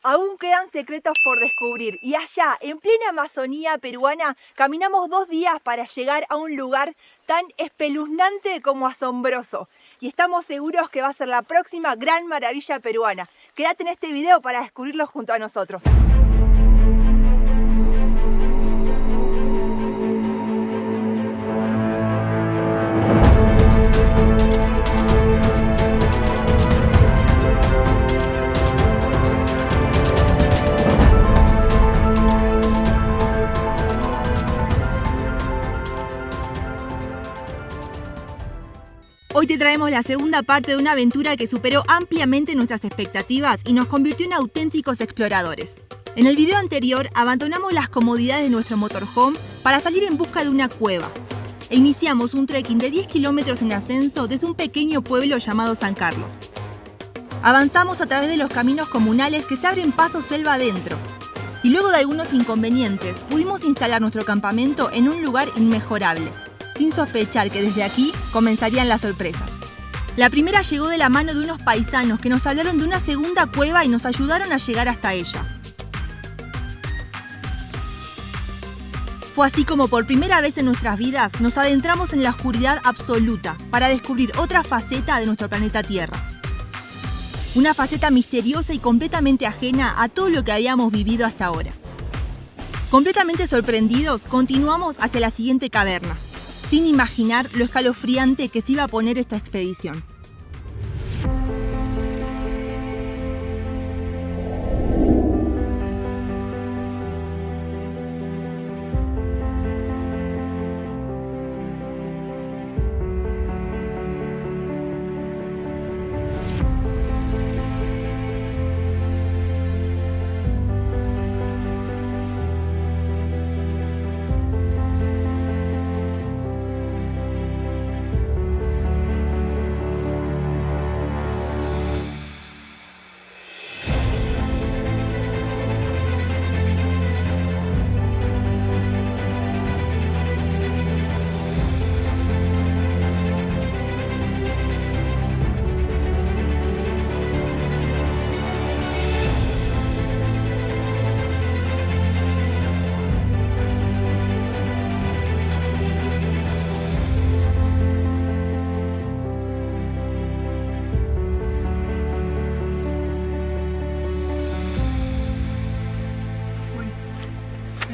Aún quedan secretos por descubrir y allá, en plena Amazonía peruana, caminamos 2 días para llegar a un lugar tan espeluznante como asombroso. Y estamos seguros que va a ser la próxima gran maravilla peruana. Quédate en este video para descubrirlo junto a nosotros. Hoy te traemos la segunda parte de una aventura que superó ampliamente nuestras expectativas y nos convirtió en auténticos exploradores. En el video anterior abandonamos las comodidades de nuestro motorhome para salir en busca de una cueva e iniciamos un trekking de 10 kilómetros en ascenso desde un pequeño pueblo llamado San Carlos. Avanzamos a través de los caminos comunales que se abren paso selva adentro y luego de algunos inconvenientes pudimos instalar nuestro campamento en un lugar inmejorable, sin sospechar que desde aquí comenzarían las sorpresas. La primera llegó de la mano de unos paisanos que nos hablaron de una segunda cueva y nos ayudaron a llegar hasta ella. Fue así como por primera vez en nuestras vidas nos adentramos en la oscuridad absoluta para descubrir otra faceta de nuestro planeta Tierra. Una faceta misteriosa y completamente ajena a todo lo que habíamos vivido hasta ahora. Completamente sorprendidos, continuamos hacia la siguiente caverna, sin imaginar lo escalofriante que se iba a poner esta expedición.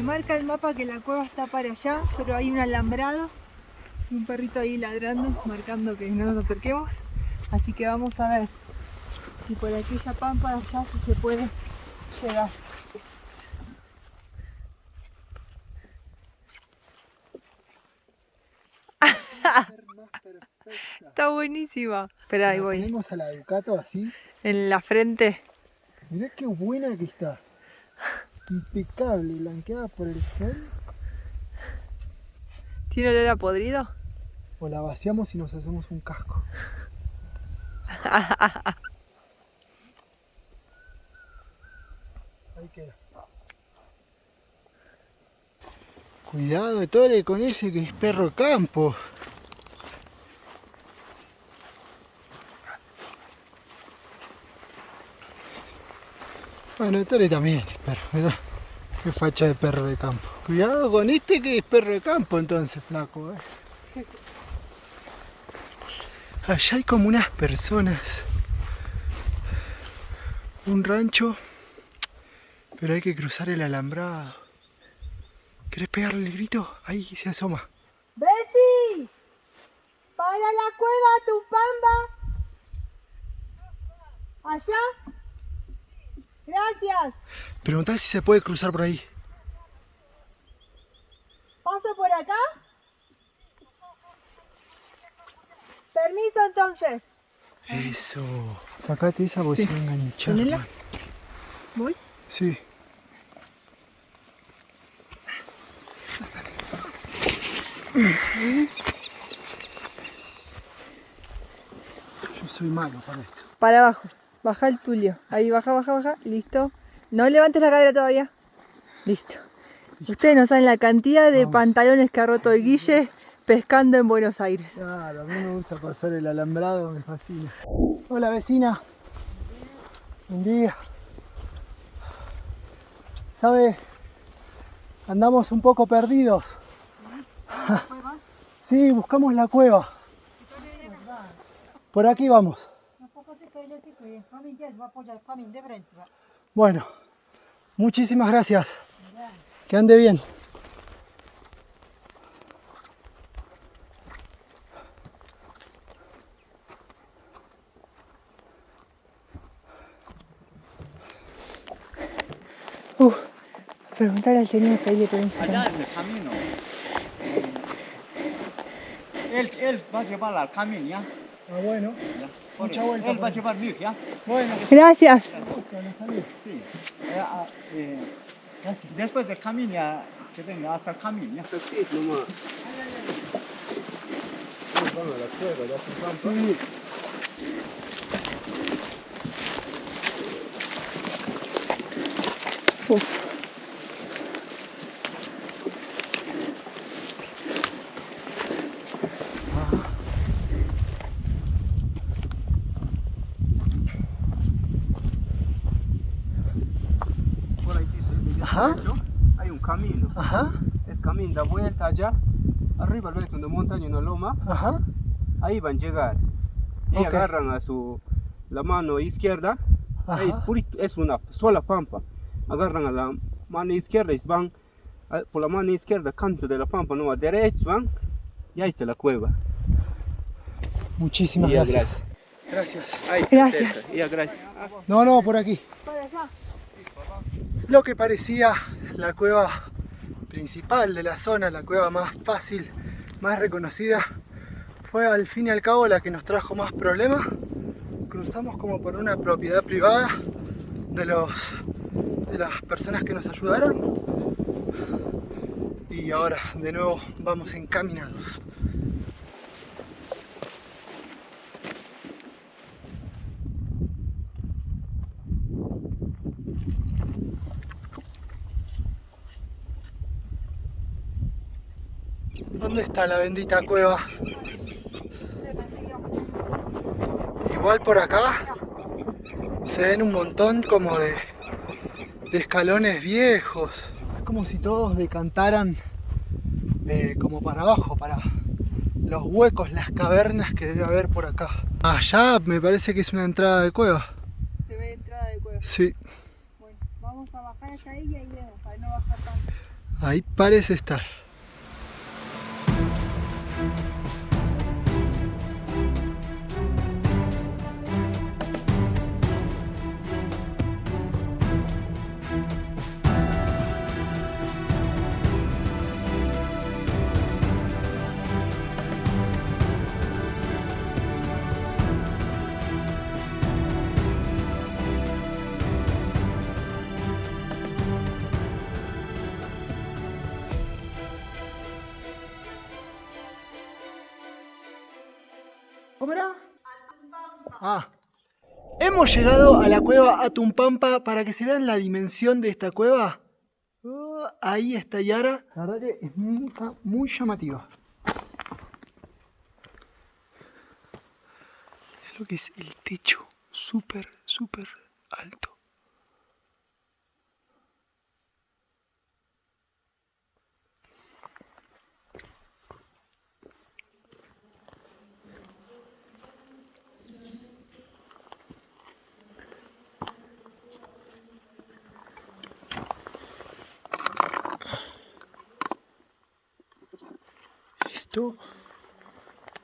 Marca el mapa que la cueva está para allá, pero hay un alambrado y un perrito ahí ladrando, marcando que no nos acerquemos. Así que vamos a ver si por aquella pampa de allá si se puede llegar. Está buenísima. Espera, ahí voy. Tenemos a la Ducato así. En la frente. Mirá qué buena que está. Impecable, blanqueada por el sol. ¿Tiene olor a podrido? O la vaciamos y nos hacemos un casco. Ahí queda. Cuidado, Tore, con ese que es perro campo. Bueno, Tore también es perro, mirá. Qué facha de perro de campo. Cuidado con este que es perro de campo entonces, flaco. Allá hay como unas personas. Un rancho. Pero hay que cruzar el alambrado. ¿Querés pegarle el grito? Ahí se asoma. ¡Besi! ¡Para la cueva Tupamba! ¿Allá? Gracias. Preguntá si se puede cruzar por ahí. ¿Paso por acá? Permiso entonces. Eso. Sacate esa porque se va a enganchar. ¿Tenela? ¿Voy? Sí. Yo soy malo para esto. Para abajo. Baja el tulio. Ahí, baja, baja, baja. Listo. No levantes la cadera todavía. Listo. Ustedes no saben la cantidad de pantalones que ha roto el Guille pescando en Buenos Aires. Claro, a mí me gusta pasar el alambrado, me fascina. Hola vecina. Buen día. ¿Sabe? Andamos un poco perdidos. Sí, buscamos la cueva. Por aquí vamos. Bueno, muchísimas gracias. Que ande bien. Preguntar al señor que hay permiso. Allá en el camino. Él va a llevar al camino, ¿ya? Ah, bueno. Ya. Mucha vuelta. Él va a llevar Luis, ¿ya? Bueno, Gracias. Sí. Después del camino, ya, que venga hasta el camino, ¿ya? Sí. Por ahí sí, Ajá. hay un camino. Ajá. Es camino da vuelta allá. Arriba ves una montaña, una loma. Ajá. Ahí van a llegar. Y Ok. agarran la mano izquierda. Ajá. Es una sola pampa. Agarran a la mano izquierda y van por la mano izquierda, canto de la pampa, no a derecho, van. Y ahí está la cueva. Muchísimas Ya, gracias. Gracias. Ahí está Gracias. cerca. Ya, gracias. No, por aquí. Lo que parecía la cueva principal de la zona, la cueva más fácil, más reconocida, fue al fin y al cabo la que nos trajo más problemas. Cruzamos como por una propiedad privada de las personas que nos ayudaron y ahora de nuevo vamos encaminados. ¿Dónde está la bendita cueva? Igual por acá se ven un montón como de escalones viejos. Es como si todos decantaran como para abajo, para los huecos, las cavernas que debe haber por acá. Allá me parece que es una entrada de cueva. Se ve entrada de cueva. Sí, Bueno, vamos a bajar hasta ahí y ahí vemos, para no bajar tanto. ahí parece estar. ¿Cómo era? Ah. Hemos llegado a la cueva Atumpampa. Para que se vean la dimensión de esta cueva. Ahí está Yara. La verdad que está muy llamativa. Mirá lo que es el techo. Súper alto.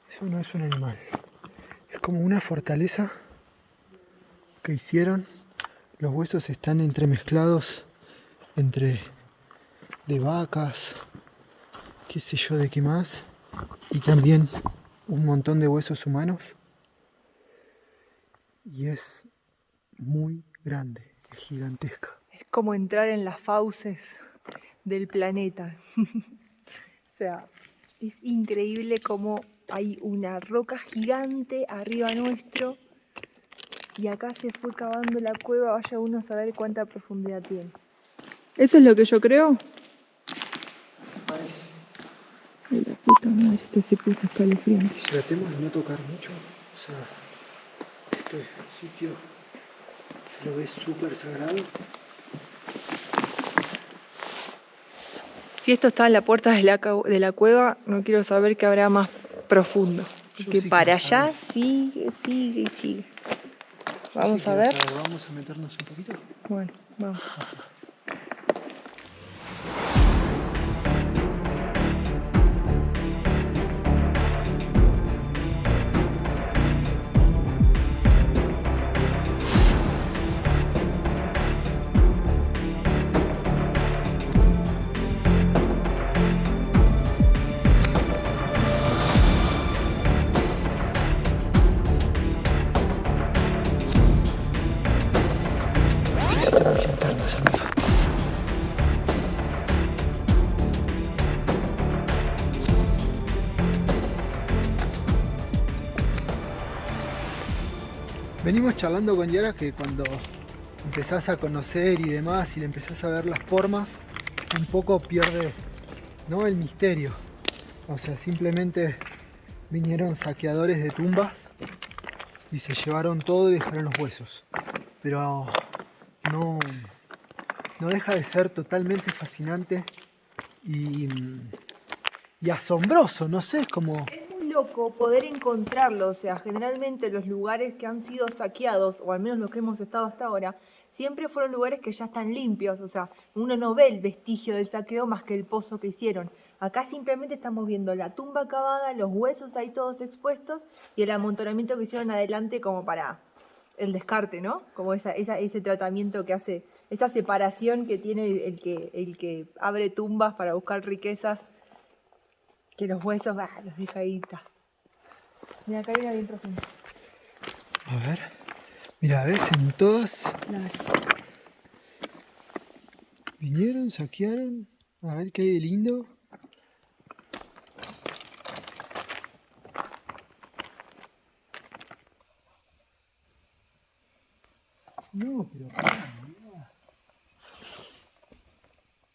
Eso no es un animal, es como una fortaleza que hicieron. Los huesos están entremezclados entre de vacas, qué sé yo de qué más, y también un montón de huesos humanos. Y es muy grande, es gigantesca. Es como entrar en las fauces del planeta. O sea, es increíble cómo hay una roca gigante arriba nuestro y acá se fue cavando la cueva, vaya uno a saber cuánta profundidad tiene. ¿Eso es lo que yo creo? Se parece. Ay, la puta madre, esto se puso escalofriante. Tratemos de no tocar mucho, o sea, este sitio se lo ve súper sagrado. Si esto está en la puerta de de la cueva, no quiero saber qué habrá más profundo. Yo Porque sí para quiero allá saber. sigue, sigue y sigue. Yo Vamos sí a quiero ver. saber. Vamos a meternos un poquito. Bueno, vamos. Necesitamos linternas, amiga. Venimos charlando con Yara que cuando empezás a conocer y demás y le empezás a ver las formas, un poco pierde, ¿no?, el misterio. O sea, simplemente vinieron saqueadores de tumbas y se llevaron todo y dejaron los huesos. Pero no, no deja de ser totalmente fascinante y, y asombroso, no sé, es como... Es muy loco poder encontrarlo, o sea, generalmente los lugares que han sido saqueados, o al menos los que hemos estado hasta ahora, siempre fueron lugares que ya están limpios, o sea, uno no ve el vestigio del saqueo más que el pozo que hicieron. Acá simplemente estamos viendo la tumba cavada, los huesos ahí todos expuestos y el amontonamiento que hicieron adelante como para el descarte, ¿no? Como ese tratamiento que hace, esa separación que tiene el que abre tumbas para buscar riquezas, que los huesos, los deja ahí, está. Mira, acá hay una bien profunda. A ver, mira, ves, en todas vinieron, saquearon, a ver qué hay de lindo. No, pero mira.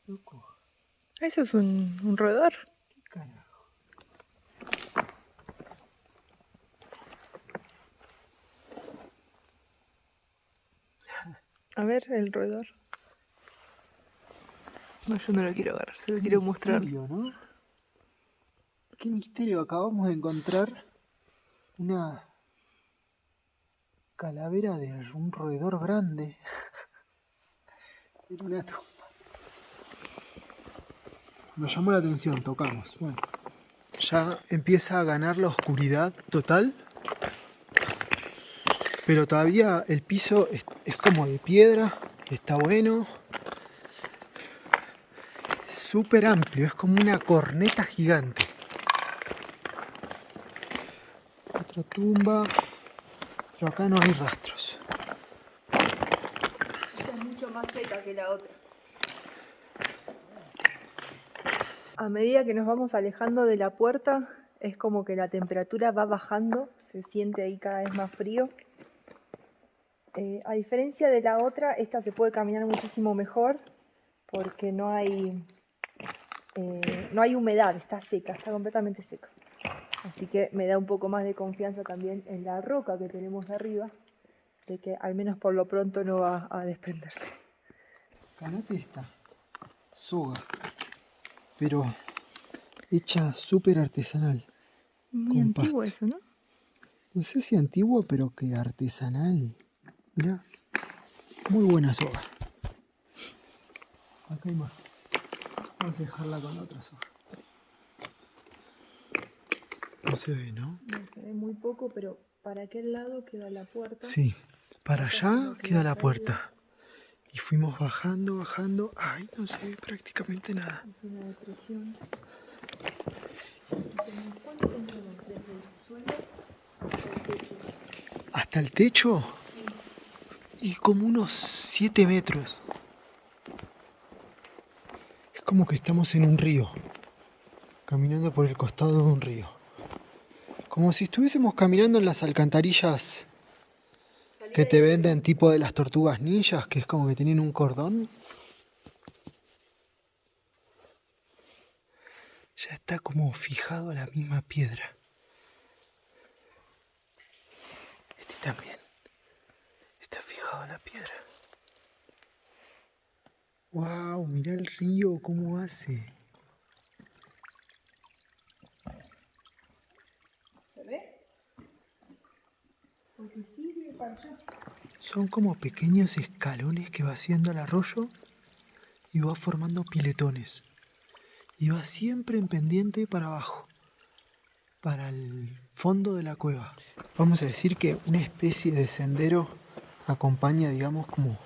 Loco, Eso es un roedor. qué carajo. A ver, el roedor. No, yo no lo quiero agarrar, se lo Qué quiero mostrar. misterio, ¿no? Qué misterio, acabamos de encontrar una calavera de un roedor grande en una tumba. Nos llamó la atención, tocamos. Bueno, ya empieza a ganar la oscuridad total, pero todavía el piso es como de piedra, está bueno. Es súper amplio, es como una corneta gigante. Otra tumba, pero acá no hay rastros. Esta es mucho más seca que la otra. A medida que nos vamos alejando de la puerta, es como que la temperatura va bajando, se siente ahí cada vez más frío. A diferencia de la otra, esta se puede caminar muchísimo mejor porque no hay humedad, está seca, está completamente seca. Así que me da un poco más de confianza también en la roca que tenemos arriba, de que al menos por lo pronto no va a desprenderse. Canate esta soga, pero hecha súper artesanal. Muy con antiguo pasto. eso, ¿no? No sé si antiguo, pero que artesanal. Mirá, muy buena soga. Acá hay más. Vamos a dejarla con otra soga. No se ve, ¿no? No se ve muy poco, pero para aquel lado queda la puerta. Sí, para Acá allá no queda la caída. puerta. Y fuimos bajando, bajando. Ay, no se ve prácticamente nada. Es una depresión. ¿Cuánto tenemos desde el suelo hasta el techo? ¿Hasta el techo? Y como unos 7 metros. Es como que estamos en un río. Caminando por el costado de un río. Como si estuviésemos caminando en las alcantarillas que te venden tipo de las tortugas ninjas, que es como que tienen un cordón. Ya está como fijado a la misma piedra. Este también. Está fijado a la piedra. Wow, mirá el río cómo hace. Son como pequeños escalones que va haciendo el arroyo y va formando piletones. Y va siempre en pendiente para abajo, para el fondo de la cueva. Vamos a decir que una especie de sendero acompaña, digamos, como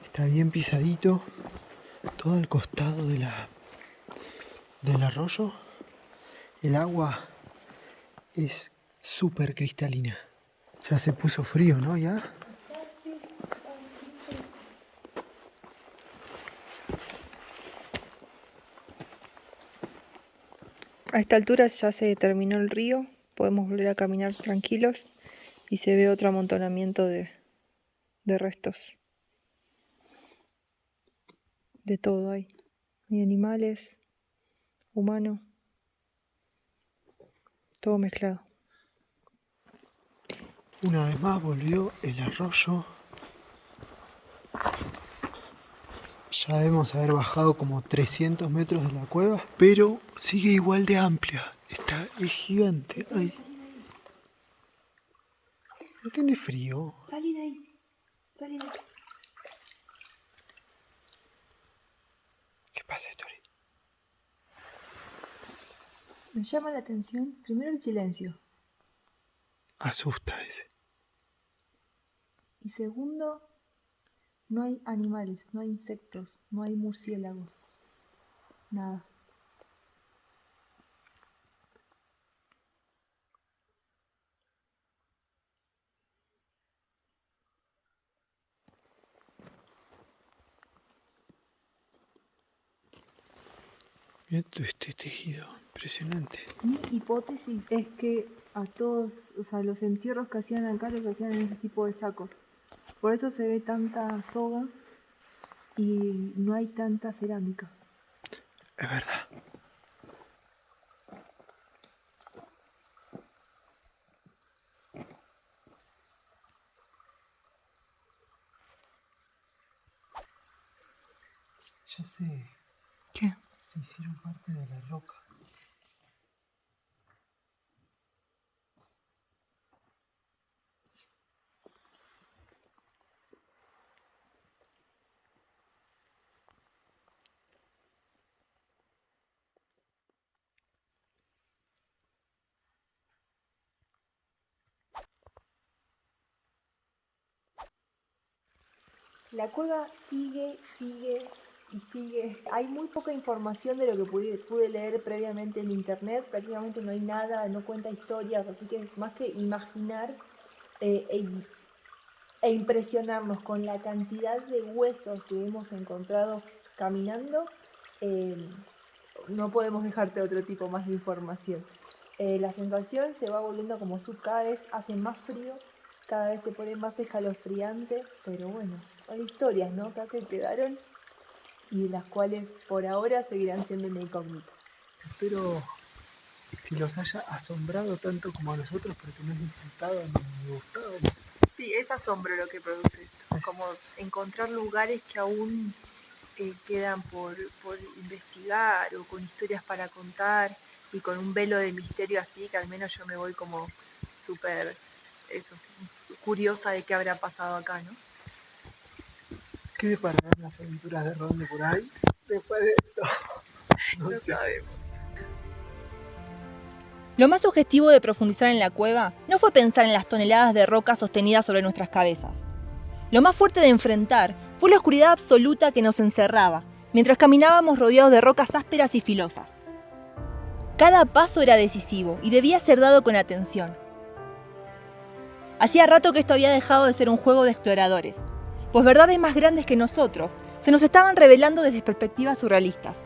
está bien pisadito todo el costado del arroyo. El agua es súper cristalina. Ya se puso frío, ¿no? ¿Ya? A esta altura ya se terminó el río, podemos volver a caminar tranquilos y se ve otro amontonamiento de restos. De todo hay. Hay animales, humanos, todo mezclado. Una vez más volvió el arroyo. Ya debemos haber bajado como 300 metros de la cueva, pero sigue igual de amplia. Es gigante. Ay. ¿No tiene frío? Salí de ahí. Salí de ahí. ¿Qué pasa, Tori? Me llama la atención primero el silencio. Asusta ese. Y segundo, no hay animales, no hay insectos, no hay murciélagos. Nada. Mira todo este tejido, impresionante. Mi hipótesis es que a todos, o sea, los entierros que hacían acá los hacían en ese tipo de sacos. Por eso se ve tanta soga y no hay tanta cerámica. Es verdad. Ya sé. ¿Qué? Se hicieron parte de la roca. La cueva sigue y sigue. Hay muy poca información de lo que pude leer previamente en internet. Prácticamente no hay nada, no cuenta historias, así que más que imaginar e impresionarnos con la cantidad de huesos que hemos encontrado caminando, no podemos dejarte otro tipo más de información. La sensación se va volviendo como cada vez hace más frío, cada vez se pone más escalofriante, pero bueno, hay historias, ¿no? Acá que quedaron y las cuales por ahora seguirán siendo una incógnita. Espero que los haya asombrado tanto como a nosotros, porque nos disfrutado ni gustado. Sí, es asombro lo que produce esto, Es- como encontrar lugares que aún quedan por investigar o con historias para contar y con un velo de misterio así, que al menos yo me voy como súper curiosa de qué habrá pasado acá, ¿no? ¿Qué depararán las aventuras de Ronde por ahí? Después de esto. No sé. sabemos. Lo más sugestivo de profundizar en la cueva no fue pensar en las toneladas de roca sostenidas sobre nuestras cabezas. Lo más fuerte de enfrentar fue la oscuridad absoluta que nos encerraba, mientras caminábamos rodeados de rocas ásperas y filosas. Cada paso era decisivo y debía ser dado con atención. Hacía rato que esto había dejado de ser un juego de exploradores, pues verdades más grandes que nosotros se nos estaban revelando desde perspectivas surrealistas.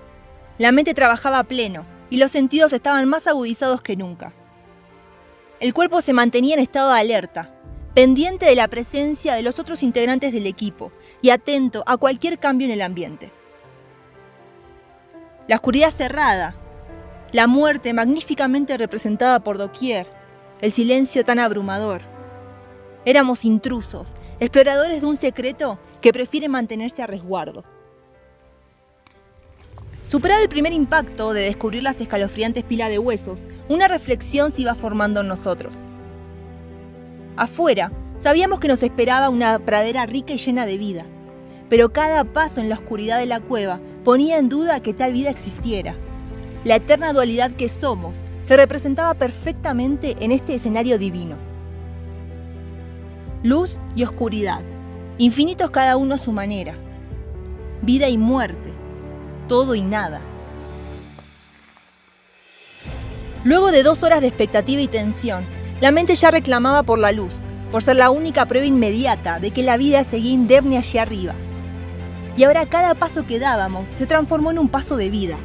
La mente trabajaba a pleno y los sentidos estaban más agudizados que nunca. El cuerpo se mantenía en estado de alerta, pendiente de la presencia de los otros integrantes del equipo y atento a cualquier cambio en el ambiente. La oscuridad cerrada, la muerte magníficamente representada por doquier, el silencio tan abrumador. Éramos intrusos, exploradores de un secreto que prefiere mantenerse a resguardo. Superado el primer impacto de descubrir las escalofriantes pilas de huesos, una reflexión se iba formando en nosotros. Afuera, Sabíamos que nos esperaba una pradera rica y llena de vida, pero cada paso en la oscuridad de la cueva ponía en duda que tal vida existiera. La eterna dualidad que somos se representaba perfectamente en este escenario divino. Luz y oscuridad, infinitos cada uno a su manera. Vida y muerte, todo y nada. Luego de 2 horas de expectativa y tensión, la mente ya reclamaba por la luz, por ser la única prueba inmediata de que la vida seguía indemne allí arriba. Y ahora cada paso que dábamos se transformó en un paso de vida.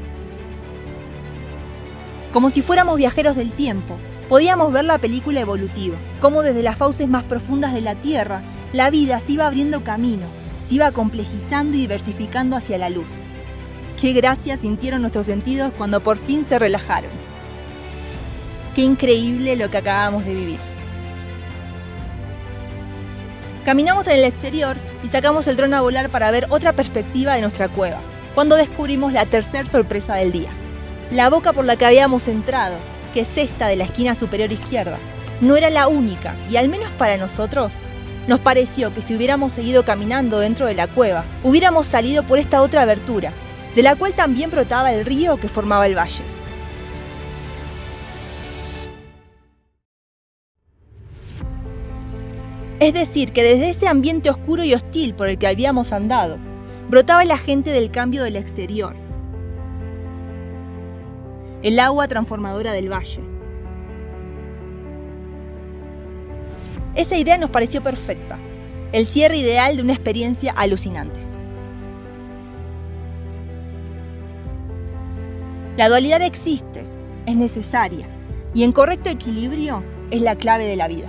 Como si fuéramos viajeros del tiempo, podíamos ver la película evolutiva, cómo desde las fauces más profundas de la Tierra, la vida se iba abriendo camino, se iba complejizando y diversificando hacia la luz. Qué gracia sintieron nuestros sentidos cuando por fin se relajaron. Qué increíble lo que acabamos de vivir. Caminamos en el exterior y sacamos el dron a volar para ver otra perspectiva de nuestra cueva, cuando descubrimos la tercera sorpresa del día. La boca por la que habíamos entrado, que es esta de la esquina superior izquierda, no era la única y al menos para nosotros, nos pareció que si hubiéramos seguido caminando dentro de la cueva, hubiéramos salido por esta otra abertura, de la cual también brotaba el río que formaba el valle. Es decir, que desde ese ambiente oscuro y hostil por el que habíamos andado, brotaba el agente del cambio del exterior, el agua transformadora del valle. Esa idea nos pareció perfecta, el cierre ideal de una experiencia alucinante. La dualidad existe, es necesaria, y en correcto equilibrio es la clave de la vida.